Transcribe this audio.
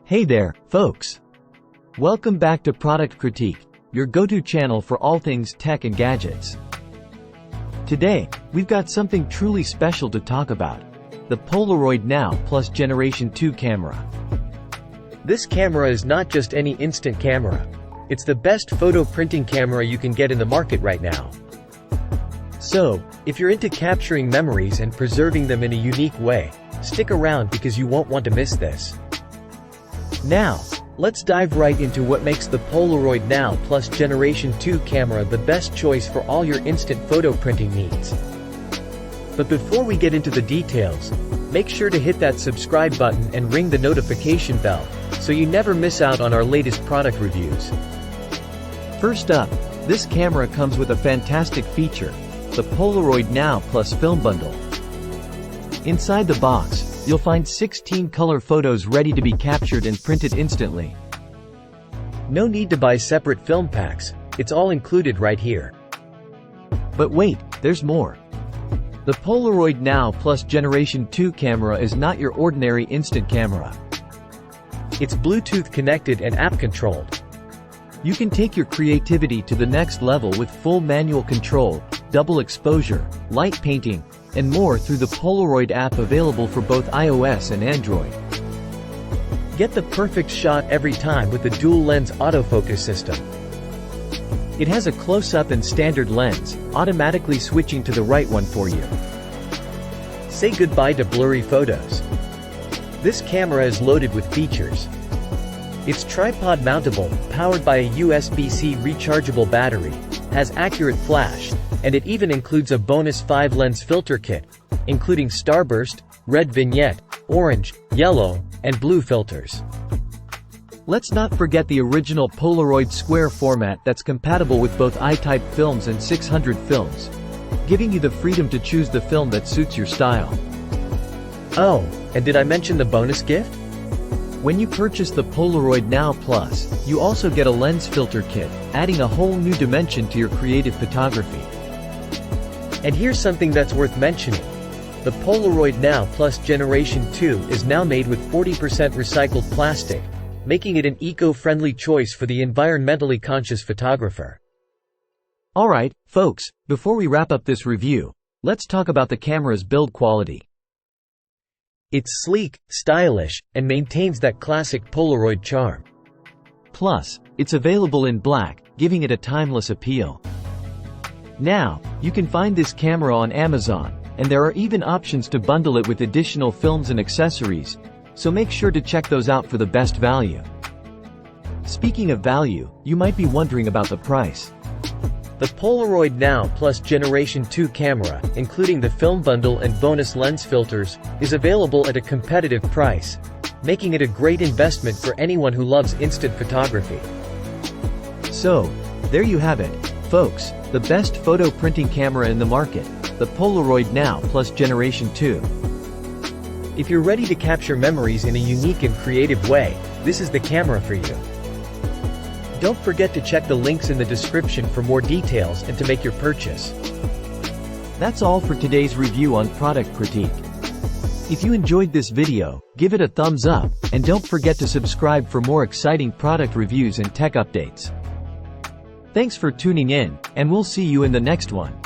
Hey there, folks! Welcome back to Product Critique, your go-to channel for all things tech and gadgets. Today, we've got something truly special to talk about: the Polaroid Now Generation 2 camera. This camera is not just any instant camera. It's the best photo printing camera you can get in the market right now. So, if you're into capturing memories and preserving them in a unique way, stick around because you won't want to miss this. Now, let's dive right into what makes the Polaroid Now Generation 2 camera the best choice for all your instant photo printing needs. But before we get into the details, make sure to hit that subscribe button and ring the notification bell, so you never miss out on our latest product reviews. First up, this camera comes with a fantastic feature: the Polaroid Now Plus Film Bundle. Inside the box, you'll find 16 color photos ready to be captured and printed instantly. No need to buy separate film packs, it's all included right here. But wait, there's more. The Polaroid Now Generation 2 camera is not your ordinary instant camera. It's Bluetooth connected and app controlled. You can take your creativity to the next level with full manual control, double exposure, light painting, and more through the Polaroid app, available for both iOS and Android. Get the perfect shot every time with the dual-lens autofocus system. It has a close-up and standard lens, automatically switching to the right one for you. Say goodbye to blurry photos. This camera is loaded with features. It's tripod mountable, powered by a USB-C rechargeable battery, has accurate flash, and it even includes a bonus 5-lens filter kit, including starburst, red vignette, orange, yellow, and blue filters. Let's not forget the original Polaroid square format that's compatible with both I-type films and 600 films, giving you the freedom to choose the film that suits your style. Oh, and did I mention the bonus gift? When you purchase the Polaroid Now Plus, you also get a lens filter kit, adding a whole new dimension to your creative photography. And here's something that's worth mentioning. The Polaroid Now Generation 2 is now made with 40% recycled plastic, making it an eco-friendly choice for the environmentally conscious photographer. Alright, folks, before we wrap up this review, let's talk about the camera's build quality. It's sleek, stylish, and maintains that classic Polaroid charm. Plus, it's available in black, giving it a timeless appeal. Now, you can find this camera on Amazon, and there are even options to bundle it with additional films and accessories, so make sure to check those out for the best value. Speaking of value, you might be wondering about the price. The Polaroid Now Generation 2 camera, including the film bundle and bonus lens filters, is available at a competitive price, making it a great investment for anyone who loves instant photography. So, there you have it, folks, the best photo printing camera in the market, the Polaroid Now Generation 2. If you're ready to capture memories in a unique and creative way, this is the camera for you. Don't forget to check the links in the description for more details and to make your purchase. That's all for today's review on Product Critique. If you enjoyed this video, give it a thumbs up, and don't forget to subscribe for more exciting product reviews and tech updates. Thanks for tuning in, and we'll see you in the next one.